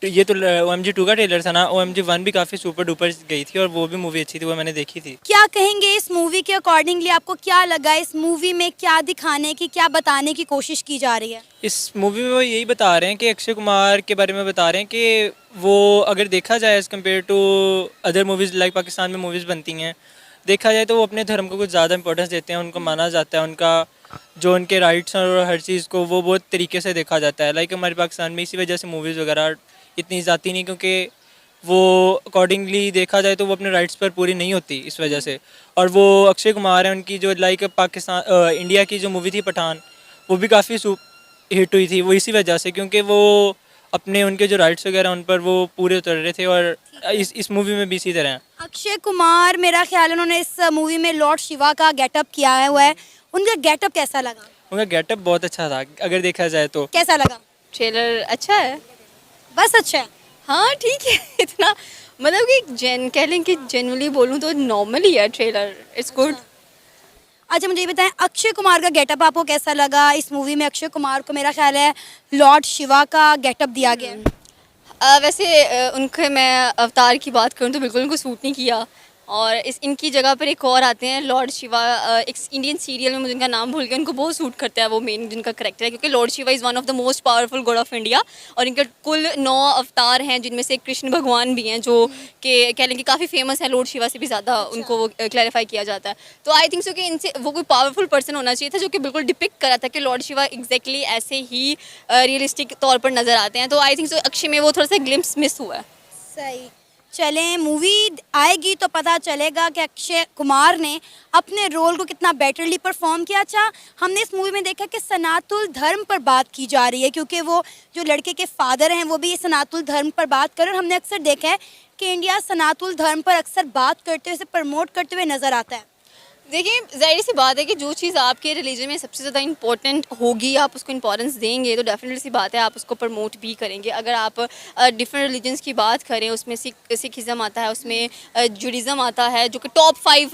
ये तो OMG 2 का ट्रेलर था ना, OMG 1 भी काफ़ी सुपर डुपर गई थी और वो भी मूवी अच्छी थी, वो मैंने देखी थी। क्या कहेंगे इस मूवी के अकॉर्डिंगली, आपको क्या लगा इस मूवी में, क्या दिखाने की, क्या बताने की कोशिश की जा रही है? इस मूवी में वो यही बता रहे हैं कि अक्षय कुमार के बारे में बता रहे हैं कि वो अगर देखा जाए as compare to other movies like Pakistan में मूवीज़ बनती हैं, देखा जाए तो वो अपने धर्म को कुछ ज़्यादा इंपॉर्टेंस देते हैं, उनको माना जाता है, उनका जो उनके राइट्स और हर चीज़ को वो बहुत तरीके से देखा जाता है। लाइक हमारे पाकिस्तान में इसी वजह से मूवीज़ वगैरह इतनी जाती नहीं, क्योंकि वो अकॉर्डिंगली देखा जाए तो वो अपने राइट्स पर पूरी नहीं होती इस वजह से। और वो अक्षय कुमार है, उनकी जो लाइक पाकिस्तान इंडिया की जो मूवी थी पठान, वो भी काफ़ी हिट हुई थी, वो इसी वजह से, क्योंकि वो अपने उनके जो राइट्स वगैरह उन पर वो पूरे उतर रहे थे, और इस मूवी में भी इसी तरह हैं। अक्षय कुमार, मेरा ख्याल है उन्होंने इस मूवी में लॉर्ड शिवा का गेटअप किया है हुआ है, उनका गेटअप कैसा लगा? उनका गेटअप बहुत अच्छा था अगर देखा जाए तो। कैसा लगा? ट्रेलर अच्छा है। बस अच्छा है। हाँ ठीक है इतना मतलब कि कह लें कि जनरली बोलूँ तो नॉर्मल ही है ट्रेलर, इट्स गुड। अच्छा मुझे ये बताएं, अक्षय कुमार का गेटअप आपको कैसा लगा? इस मूवी में अक्षय कुमार को मेरा ख्याल है लॉर्ड शिवा का गेटअप दिया गया है। वैसे उनके मैं अवतार की बात करूँ तो बिल्कुल उनको सूट नहीं किया, और इस इनकी जगह पर एक और आते हैं लॉर्ड शिवा, एक इंडियन सीरियल में मुझे उनका नाम भूल गया, उनको बहुत सूट करता है वो मेन जिनका करेक्टर है, क्योंकि Lord Shiva is one of the most powerful God of India, और इनके कुल 9 अवतार हैं जिनमें से कृष्ण भगवान भी हैं जो कि कह लें कि काफ़ी फेमस है, लॉर्ड शिवा से भी ज़्यादा उनको वो क्लैरिफाई किया जाता है। तो आई थिंक सो कि इनसे वो कोई पावरफुल पर्सन होना चाहिए था जो कि बिल्कुल डिपिक्ट करा था कि लॉर्ड शिवा एग्जैक्टली ऐसे ही रियलिस्टिक तौर पर नज़र आते हैं। तो आई थिंक सो अक्षय में वो थोड़ा सा ग्लिम्स मिस हुआ है। सही। चलें, मूवी आएगी तो पता चलेगा कि अक्षय कुमार ने अपने रोल को कितना बेटरली परफॉर्म किया। अच्छा, हमने इस मूवी में देखा कि सनातुल धर्म पर बात की जा रही है, क्योंकि वो जो लड़के के फादर हैं वो भी सनातुल धर्म पर बात कर रहे हैं। हमने अक्सर देखा है कि इंडिया सनातुल धर्म पर अक्सर बात करते हुए, इसे प्रमोट करते हुए नज़र आता है। देखिए जाहिर सी बात है कि जो चीज़ आपके रिलीजन में सबसे ज़्यादा इंपॉर्टेंट होगी, आप उसको इंपॉर्टेंस देंगे तो डेफिनेटली सी बात है आप उसको प्रमोट भी करेंगे। अगर आप डिफरेंट रिलीजन्स की बात करें, उसमें सिखिज़म आता है, उसमें जुडिज़म आता है, जो कि टॉप 5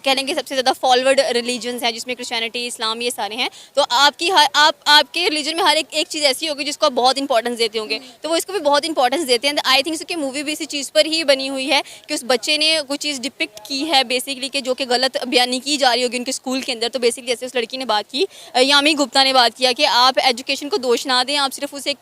कह लेंगे सबसे ज़्यादा फॉरवर्ड रिलीजन्स हैं, जिसमें क्रिश्चियनिटी, इस्लाम, ये सारे हैं। तो आपके रिलीजन में हर एक चीज़ ऐसी होगी जिसको आप बहुत इंपॉर्टेंस देते होंगे, तो वो इसको भी बहुत इंपॉर्टेंस देते हैं। आई थिंक सो कि मूवी भी इसी चीज़ पर ही बनी हुई है कि उस बच्चे ने कुछ चीज़ डिपिक्ट की है बेसिकली, कि जो कि गलत बयानी की जा रही होगी उनके स्कूल के अंदर। तो बेसिकली जैसे उस लड़की ने बात की, यामी गुप्ता ने बात किया कि आप एजुकेशन को दोष ना दें, आप सिर्फ उसे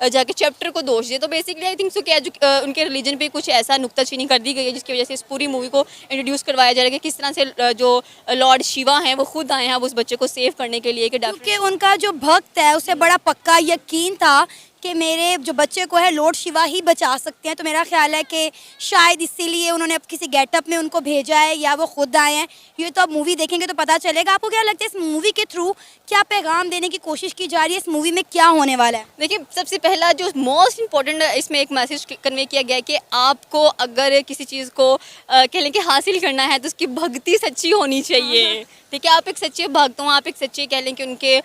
जाके चैप्टर को दोष दें। तो बेसिकली आई थिंक सो कि उनके रिलीजन पे कुछ ऐसा नुक्ताचीनी कर दी गई है जिसकी वजह से इस पूरी मूवी को इंट्रोड्यूस करवाया जा रहा है कि किस तरह से जो लॉर्ड शिवा हैं वो खुद आए हैं अब उस बच्चे को सेव करने के लिए। क्योंकि उनका जो भक्त है उसे बड़ा पक्का यकीन था कि मेरे जो बच्चे को है लॉर्ड शिवा ही बचा सकते हैं। तो मेरा ख्याल है कि शायद इसीलिए उन्होंने अब किसी गेटअप में उनको भेजा है या वो खुद आए हैं। ये तो अब मूवी देखेंगे तो पता चलेगा। आपको क्या लगता है इस मूवी के थ्रू क्या पैगाम देने की कोशिश की जा रही है? इस मूवी में क्या होने वाला है? देखिए सबसे पहला जो मोस्ट इम्पॉर्टेंट इसमें एक मैसेज कन्वे किया गया है कि आपको अगर किसी चीज़ को कह लें कि हासिल करना है तो उसकी भक्ति सच्ची होनी चाहिए। ठीक है, आप एक सच्चे भक्त हो, आप एक सच्चे कह लें कि उनके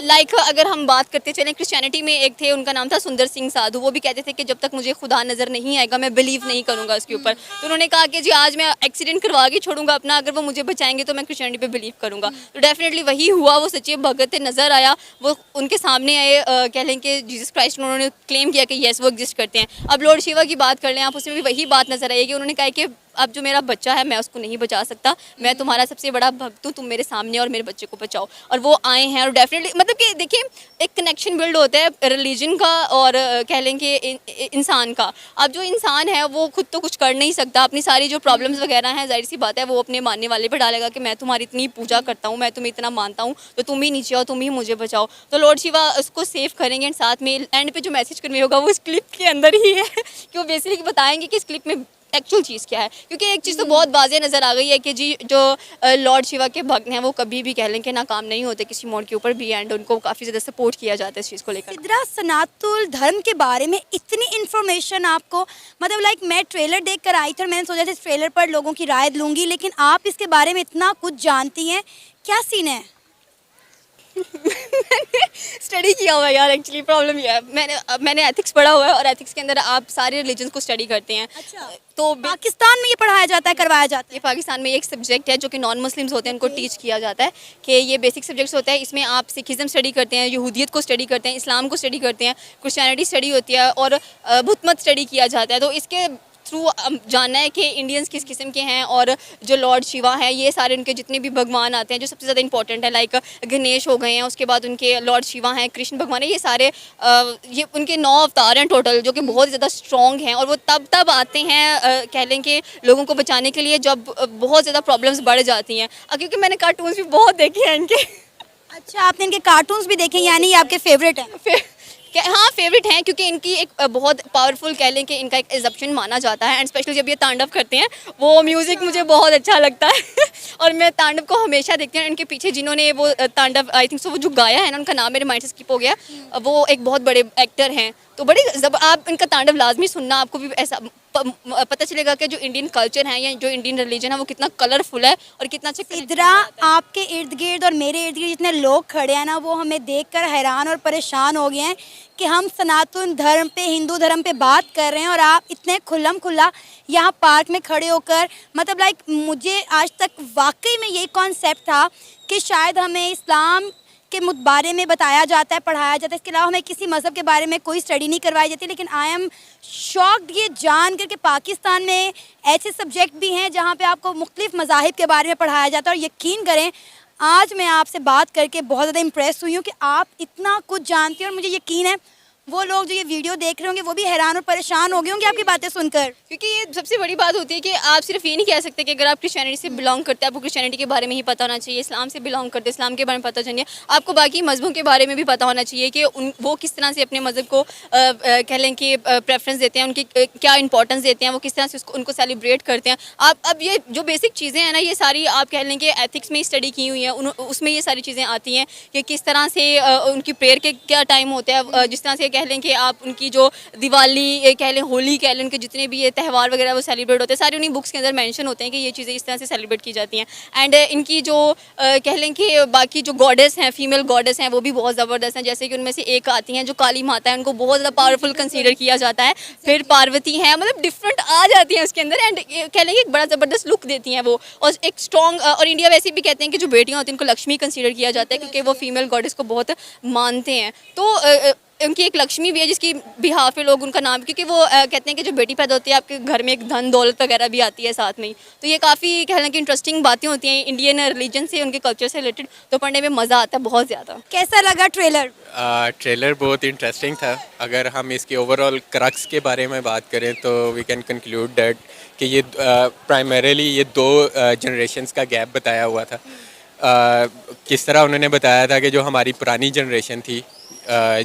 लाइक अगर हम बात करते चलें, क्रिश्चियनिटी में एक थे, उनका नाम था सुंदर सिंह साधु। वो भी कहते थे कि जब तक मुझे खुदा नज़र नहीं आएगा मैं बिलीव नहीं करूँगा उसके ऊपर। तो उन्होंने कहा कि जी आज मैं एक्सीडेंट करवा के छोड़ूंगा अपना, अगर वो मुझे बचाएंगे तो मैं क्रिश्चियनिटी पे बिलीव करूँगा। तो डेफिनेटली वही हुआ, वो सच्चे भगत नज़र आया, वो उनके सामने आए, कह लें कि जीसस क्राइस्ट, उन्होंने क्लेम किया कि येस वो एग्जिस्ट करते हैं। अब लॉर्ड शिवा की बात कर लें आप, उसमें भी वही बात नजर आएगी। उन्होंने कहा कि अब जो मेरा बच्चा है मैं उसको नहीं बचा सकता, मैं तुम्हारा सबसे बड़ा भक्त हूँ, तुम मेरे सामने और मेरे बच्चे को बचाओ। और वो आए हैं और डेफिनेटली मतलब कि देखिए एक कनेक्शन बिल्ड होता है रिलीजन का और कह लें कि इंसान का। अब जो इंसान है वो खुद तो कुछ कर नहीं सकता, अपनी सारी जो प्रॉब्लम्स वगैरह हैं जाहिर सी बात है वो अपने मानने वाले पर डालेगा कि मैं तुम्हारी इतनी पूजा करता हूँ, मैं तुम्हें इतना मानता हूँ, तो तुम ही नीचे आओ, तुम ही मुझे बचाओ। तो लॉर्ड शिवा उसको सेव करेंगे एंड साथ में एंड पे जो मैसेज कन्वे होगा वो इस क्लिप के अंदर ही है कि वो बेसिकली बताएंगे कि इस क्लिप में एक्चुअल चीज़ क्या है। क्योंकि एक चीज़ तो बहुत वाज़ेह नज़र आ गई है कि जी जो लॉर्ड शिवा के भक्त हैं वो कभी भी कह लें कि नाकाम नहीं होते किसी मोड़ के ऊपर भी, एंड उनको काफ़ी ज़्यादा सपोर्ट किया जाता है इस चीज़ को लेकर। सिद्रा, सनातुल धर्म के बारे में इतनी इन्फॉर्मेशन आपको, मतलब लाइक मैं ट्रेलर देख कर आई थी और मैंने सोचा था इस ट्रेलर पर लोगों की राय लूँगी, लेकिन आप इसके बारे में इतना कुछ जानती हैं, क्या सीन है? मैंने स्टडी किया हुआ है यार, एक्चुअली प्रॉब्लम ये है, मैंने एथिक्स पढ़ा हुआ है और एथिक्स के अंदर आप सारे रिलीजन को स्टडी करते हैं। अच्छा, तो पाकिस्तान में ये पढ़ाया जाता है, करवाया जाता है? ये पाकिस्तान में एक सब्जेक्ट है जो कि नॉन मुस्लिम्स होते हैं उनको टीच किया जाता है कि ये बेसिक सब्जेक्ट्स होता है। इसमें आप सिखिज़म स्टडी करते हैं, यहूदियत को स्टडी करते हैं, इस्लाम को स्टडी करते हैं, क्रिश्चियनिटी स्टडी होती है और बुत मत स्टडी किया जाता है। तो इसके थ्रू जानना है कि इंडियंस किस किस्म के हैं और जो लॉर्ड शिवा हैं, ये सारे उनके जितने भी भगवान आते हैं जो सबसे ज़्यादा इंपॉर्टेंट है, लाइक गणेश हो गए हैं, उसके बाद उनके लॉर्ड शिवा हैं, कृष्ण भगवान है, ये सारे ये उनके 9 अवतार हैं टोटल, जो कि बहुत ज़्यादा स्ट्रॉन्ग हैं और वो तब आते हैं कह लें कि लोगों को बचाने के लिए जब बहुत ज़्यादा प्रॉब्लम्स बढ़ जाती हैं। क्योंकि मैंने कार्टून्स भी बहुत देखे हैं इनके। अच्छा, आपने इनके कार्टून्स भी देखे, यानी ये आपके फेवरेट हैं? हाँ फेवरेट हैं, क्योंकि इनकी एक बहुत पावरफुल कह लें कि इनका एक एग्जप्शन माना जाता है एंड स्पेशली जब ये तांडव करते हैं वो म्यूज़िक मुझे बहुत अच्छा लगता है और मैं तांडव को हमेशा देखती हूँ। इनके पीछे जिन्होंने वो तांडव आई थिंक सो वो जो गाया है ना, उनका नाम मेरे माइंड से स्किप हो गया, वो एक बहुत बड़े एक्टर हैं। तो बड़े जब आप इनका तांडव लाजमी सुनना, आपको भी ऐसा पता चलेगा कि जो इंडियन कल्चर है या जो इंडियन रिलीजन है वो कितना कलरफुल है और कितना अच्छा। इधरा आपके इर्द गिर्द और मेरे इर्द गिर्द जितने लोग खड़े हैं ना, वो हमें देखकर हैरान और परेशान हो गए हैं कि हम सनातन धर्म पे, हिंदू धर्म पे बात कर रहे हैं और आप इतने खुल्लम खुल्ला यहाँ पार्क में खड़े होकर, मतलब लाइक मुझे आज तक वाकई में यही कॉन्सेप्ट था कि शायद हमें इस्लाम के बारे में बताया जाता है, पढ़ाया जाता है, इसके अलावा हमें किसी मज़हब के बारे में कोई स्टडी नहीं करवाई जाती। लेकिन आई एम शॉक्ड ये जान कर कि पाकिस्तान में ऐसे सब्जेक्ट भी हैं जहाँ पे आपको मुख्तलिफ मज़ाहिब के बारे में पढ़ाया जाता है। और यकीन करें, आज मैं आपसे बात करके बहुत ज़्यादा इम्प्रेस हुई हूँ कि आप इतना कुछ जानती हैं और मुझे यकीन है वो लोग जो ये वीडियो देख रहे होंगे वो भी हैरान और परेशान हो गए होंगे आपकी बातें सुनकर। क्योंकि ये सबसे बड़ी बात होती है कि आप सिर्फ ये नहीं कह सकते कि अगर आप क्रिश्चियनिटी से बिलोंग करते हैं आपको क्रिश्चियनिटी के बारे में ही पता होना चाहिए, इस्लाम से बिलोंग करते हैं इस्लाम के बारे में पता चाहिए, आपको बाकी मज़हबों के बारे में भी पता होना चाहिए कि वो किस तरह से अपने मज़हब को कह लें कि प्रेफरेंस देते हैं, उनकी क्या इंपॉर्टेंस देते हैं, वो किस तरह से उनको सेलिब्रेट करते हैं। आप अब ये जो बेसिक चीज़ें हैं ना, ये सारी आप कह लें कि एथिक्स में स्टडी की हुई हैं, उसमें ये सारी चीज़ें आती हैं कि किस तरह से उनकी प्रेयर के क्या टाइम होता है, जिस तरह से कह लें कि आप उनकी जो दिवाली कह लें, होली कह लें, उनके जितने भी ये त्यौहार वगैरह वो सेलिब्रेट होते हैं, सारे उन्हीं बुक्स के अंदर मेंशन होते हैं कि ये चीज़ें इस तरह से सेलिब्रेट की जाती हैं। एंड इनकी जो कह लें कि बाकी जो गॉडेस हैं, फीमेल गॉडेस हैं, वो भी बहुत ज़बरदस्त हैं। जैसे कि उनमें से एक आती हैं जो काली माता है, उनको बहुत ज़्यादा पावरफुल कंसीडर किया जाता है। फिर पार्वती हैं, मतलब डिफरेंट आ जाती हैं उसके अंदर एंड कह लें कि एक बड़ा ज़बरदस्त लुक देती हैं वो, और एक स्ट्रॉन्ग। और इंडिया वैसे भी कहते हैं कि जो बेटियाँ होती हैं उनको लक्ष्मी कंसीडर किया जाता है क्योंकि वो फीमेल गॉडेस को बहुत मानते हैं। तो उनकी एक लक्ष्मी भी है जिसकी बिहाफ पे लोग उनका नाम, क्योंकि वो कहते हैं कि जो बेटी पैदा होती है आपके घर में एक धन दौलत वगैरह भी आती है साथ में ही। तो ये काफ़ी कह लें कि इंटरेस्टिंग बातें होती हैं इंडियन रिलीजन से, उनके कल्चर से रिलेटेड, तो पढ़ने में मज़ा आता है बहुत ज़्यादा। कैसा लगा ट्रेलर? ट्रेलर बहुत इंटरेस्टिंग था। अगर हम इसकी ओवरऑल क्रक्स के बारे में बात करें तो वी कैन कंक्लूड दैट कि ये प्राइमरीली ये 2 जनरेशन्स का गैप बताया हुआ था। किस तरह उन्होंने बताया था कि जो हमारी पुरानी जनरेशन थी,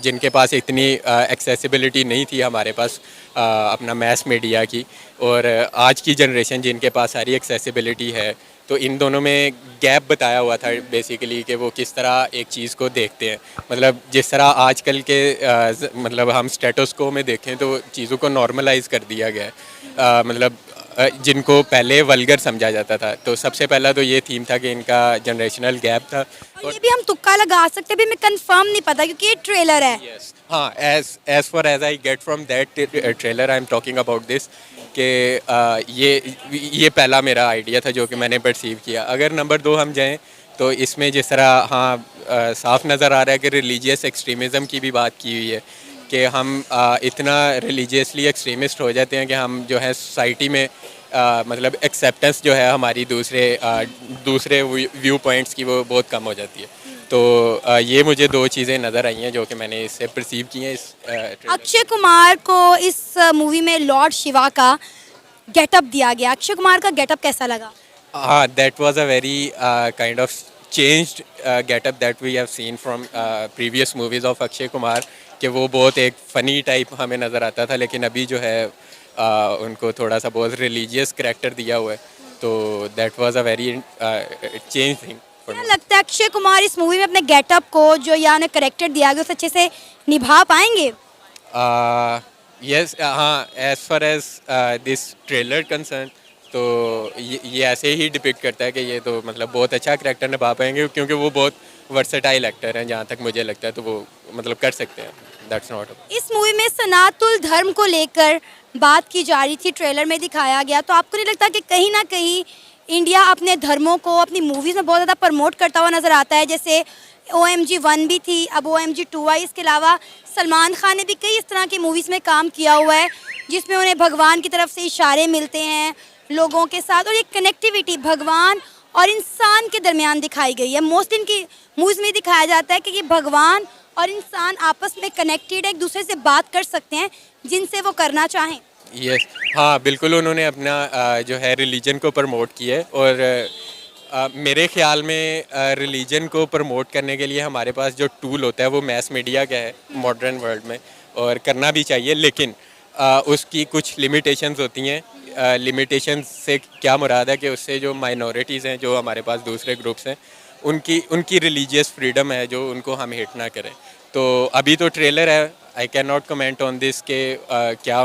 जिनके पास इतनी एक्सेसिबिलिटी नहीं थी हमारे पास अपना मैस मीडिया की, और आज की जनरेशन जिनके पास सारी एक्सेसिबिलिटी है, तो इन दोनों में गैप बताया हुआ था बेसिकली कि वो किस तरह एक चीज़ को देखते हैं। मतलब जिस तरह आजकल के मतलब हम स्टेटस को में देखें तो चीज़ों को नॉर्मलाइज कर दिया गया है, मतलब जिनको पहले वल्गर समझा जाता था। तो सबसे पहला तो ये थीम था कि इनका जनरेशनल गैप था। और ये भी हम तुक्का लगा सकते हैं, भी मैं कंफर्म नहीं पता क्योंकि ये ट्रेलर है। Yes. हाँ, as far as I get from that trailer I am talking about this कि ये पहला मेरा आइडिया था जो कि मैंने परसीव किया। अगर नंबर 2 हम जाएं तो इसमें जिस तरह साफ नज़र आ रहा है कि रिलीजियस एक्सट्रीमिज़म की भी बात की हुई है कि हम इतना रिलीजियसली एक्सट्रीमिस्ट हो जाते हैं कि हम जो है सोसाइटी में मतलब एक्सेप्टेंस जो है हमारी दूसरे व्यू पॉइंट्स की वो बहुत कम हो जाती है। तो ये मुझे 2 चीज़ें नज़र आई हैं जो कि मैंने इससे परसीव की हैं इस अक्षय कुमार को इस मूवी में लॉर्ड शिवा का गेटअप दिया गया। अक्षय कुमार का गेटअप कैसा लगा? हाँ, that was a very kind of changed getup that we have seen from previous movies of Akshay Kumar, कि वो बहुत एक फ़नी टाइप हमें नज़र आता था, लेकिन अभी जो है उनको थोड़ा सा बहुत रिलीजियस करैक्टर दिया हुआ है। तो that was a very change thing. क्या लगता है अक्षय कुमार इस मूवी में अपने गेटअप को जो या उन्हें करेक्टर दिया गया उसे अच्छे से निभा पाएंगे? यस, हाँ, as far as this trailer concern तो ये ऐसे ही डिपिक्ट करता है कि ये तो मतलब बहुत अच्छा करैक्टर निभा पाएंगे, क्योंकि वो बहुत वर्सेटाइल एक्टर हैं जहाँ तक मुझे लगता है, तो वो मतलब कर सकते हैं। दैट्स नॉट इस मूवी में सनातुल धर्म को लेकर बात की जा रही थी, ट्रेलर में दिखाया गया, तो आपको नहीं लगता कि कहीं ना कहीं इंडिया अपने धर्मों को अपनी मूवीज़ में बहुत ज़्यादा प्रमोट करता हुआ नज़र आता है? जैसे OMG 1 भी थी, अब OMG 2 आई। इसके अलावा सलमान खान ने भी कई इस तरह की मूवीज़ में काम किया हुआ है जिसमें उन्हें भगवान की तरफ से इशारे मिलते हैं लोगों के साथ, और ये कनेक्टिविटी भगवान और इंसान के दरमियान दिखाई गई है। मोस्टली इनकी मूवीज़ में दिखाया जाता है कि ये भगवान और इंसान आपस में कनेक्टेड है, एक दूसरे से बात कर सकते हैं जिनसे वो करना चाहें। यस, हाँ बिल्कुल, उन्होंने अपना जो है रिलीजन को प्रमोट किया है, और मेरे ख्याल में रिलीजन को प्रमोट करने के लिए हमारे पास जो टूल होता है वो मैस मीडिया का है मॉडर्न वर्ल्ड में, और करना भी चाहिए, लेकिन उसकी कुछ लिमिटेशंस होती हैं। लिमिटेशंस से क्या मुराद है कि उससे जो माइनॉरिटीज़ हैं, जो हमारे पास दूसरे ग्रुप्स हैं, उनकी रिलीजियस फ्रीडम है जो उनको हम हिट ना करें। तो अभी तो ट्रेलर है, I can not comment on this के क्या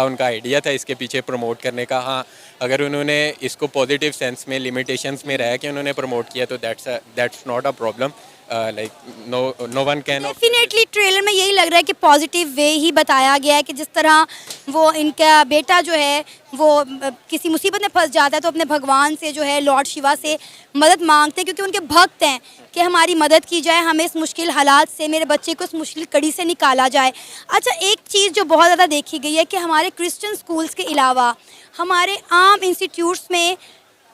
उनका आइडिया था इसके पीछे प्रमोट करने का। हाँ, अगर उन्होंने इसको पॉजिटिव सेंस में लिमिटेशंस में रह के उन्होंने प्रमोट किया तो that's not a problem. Like no one can. Definitely trailer में यही लग रहा है कि पॉजिटिव वे ही बताया गया है कि जिस तरह वो इनका बेटा जो है वो किसी मुसीबत में फंस जाता है तो अपने भगवान से जो है लॉर्ड शिवा से मदद मांगते हैं, क्योंकि उनके भक्त हैं कि हमारी मदद की जाए, हमें इस मुश्किल हालात से, मेरे बच्चे को इस मुश्किल कड़ी से निकाला जाए। अच्छा, एक चीज़ जो बहुत ज़्यादा देखी गई है कि हमारे क्रिश्चियन स्कूल्स के अलावा हमारे आम इंस्टीट्यूट्स में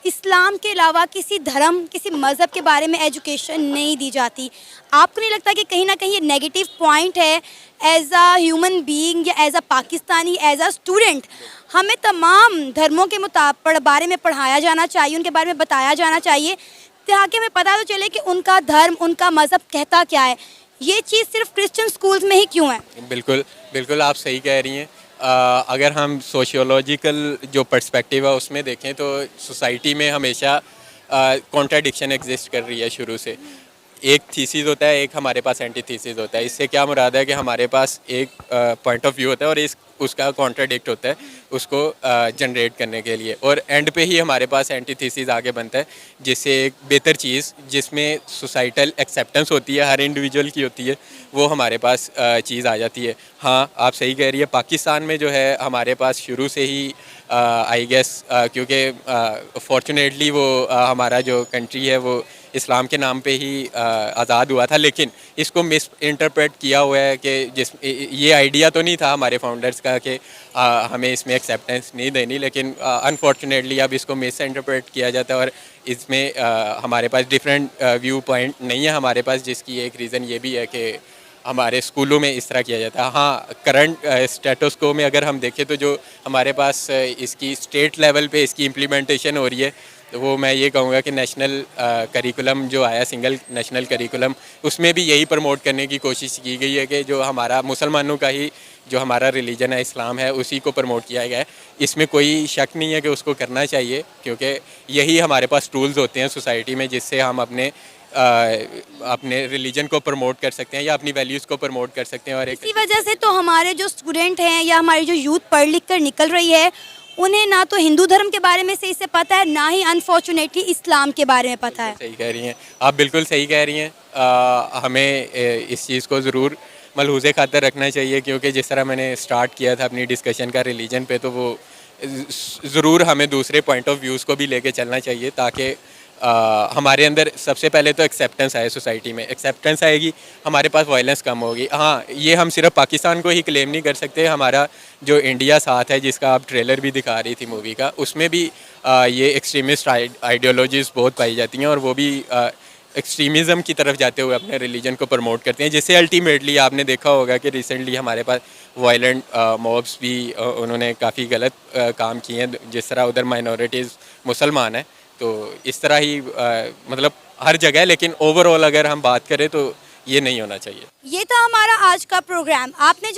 इस्लाम के अलावा किसी धर्म, किसी मज़हब के बारे में एजुकेशन नहीं दी जाती। आपको नहीं लगता कि कहीं ना कहीं ये नेगेटिव पॉइंट है? एज अ ह्यूमन बीइंग या as a Pakistani, as a student, हमें तमाम धर्मों के बारे में पढ़ाया जाना चाहिए, उनके बारे में बताया जाना चाहिए, ताकि हमें पता तो चले कि उनका धर्म, उनका मज़हब कहता क्या है। ये चीज़ सिर्फ क्रिश्चियन स्कूल्स में ही क्यों है? बिल्कुल बिल्कुल, आप सही कह रही हैं। अगर हम सोशियोलॉजिकल जो पर्सपेक्टिव है उसमें देखें तो सोसाइटी में हमेशा कॉन्ट्राडिक्शन एग्जिस्ट कर रही है शुरू से। एक थीसिस होता है, एक हमारे पास एंटी थीसिस होता है। इससे क्या मुराद है कि हमारे पास एक पॉइंट ऑफ व्यू होता है और उसका कॉन्ट्राडिक्ट होता है उसको जनरेट करने के लिए, और एंड पे ही हमारे पास एंटी थीसिस आगे बनता है, जिससे एक बेहतर चीज़ जिसमें सोसाइटल एक्सेप्टेंस होती है, हर इंडिविजुअल की होती है, वो हमारे पास चीज़ आ जाती है। हाँ, आप सही कह रही है। पाकिस्तान में जो है हमारे पास शुरू से ही आई गेस क्योंकि फॉर्चुनेटली वो हमारा जो कंट्री है वो इस्लाम के नाम पे ही आज़ाद हुआ था, लेकिन इसको मिस इंटरप्रेट किया हुआ है कि ये आइडिया तो नहीं था हमारे फाउंडर्स का कि हमें इसमें एक्सेप्टेंस नहीं देनी, लेकिन अनफॉर्चुनेटली अब इसको मिस इंटरप्रेट किया जाता है और इसमें हमारे पास डिफरेंट व्यू पॉइंट नहीं है हमारे पास, जिसकी एक रीज़न ये भी है कि हमारे स्कूलों में इस तरह किया जाता है। हाँ, करंट स्टेटस को में अगर हम देखें तो जो हमारे पास इसकी स्टेट लेवल पे इसकी इम्प्लीमेंटेशन हो रही है, तो वो मैं ये कहूँगा कि नेशनल करिकुलम जो आया, सिंगल नेशनल करिकुलम, उसमें भी यही प्रमोट करने की कोशिश की गई है कि जो हमारा मुसलमानों का ही जो हमारा रिलीजन है, इस्लाम है, उसी को प्रमोट किया गया है। इसमें कोई शक नहीं है कि उसको करना चाहिए, क्योंकि यही हमारे पास टूल्स होते हैं सोसाइटी में जिससे हम अपने रिलीजन को प्रमोट कर सकते हैं या अपनी वैल्यूज़ को प्रमोट कर सकते हैं। और इसी वजह से तो हमारे जो स्टूडेंट हैं या हमारी जो यूथ पढ़ लिख कर निकल रही है, उन्हें ना तो हिंदू धर्म के बारे में सही से पता है, ना ही अनफॉर्चुनेटली इस्लाम के बारे में पता है। सही कह रही हैं आप, बिल्कुल सही कह रही हैं। हमें इस चीज़ को ज़रूर मलहूज़े खातर रखना चाहिए, क्योंकि जिस तरह मैंने स्टार्ट किया था अपनी डिस्कशन का रिलीजन पे, तो वो ज़रूर हमें दूसरे पॉइंट ऑफ व्यूज़ को भी लेके चलना चाहिए, ताकि हमारे अंदर सबसे पहले तो एक्सेप्टेंस आए। सोसाइटी में एक्सेप्टेंस आएगी, हमारे पास वायलेंस कम होगी। हाँ, ये हम सिर्फ पाकिस्तान को ही क्लेम नहीं कर सकते, हमारा जो इंडिया साथ है, जिसका आप ट्रेलर भी दिखा रही थी मूवी का, उसमें भी ये एक्सट्रीमिस्ट आइडियोलॉजीज़ बहुत पाई जाती हैं, और वो भी एक्सट्रीमिज़म की तरफ जाते हुए अपने रिलीजन को प्रमोट करते हैं, जिससे अल्टीमेटली आपने देखा होगा कि रिसेंटली हमारे पास वायलेंट मॉब्स भी उन्होंने काफ़ी गलत काम किए हैं, जिस तरह उधर माइनॉरिटीज़ मुसलमान हैं। तो इस तरह ही मतलब हर जगह, लेकिन ओवरऑल अगर हम बात करें तो ये नहीं होना चाहिए। ये था हमारा आज का प्रोग्राम। आपने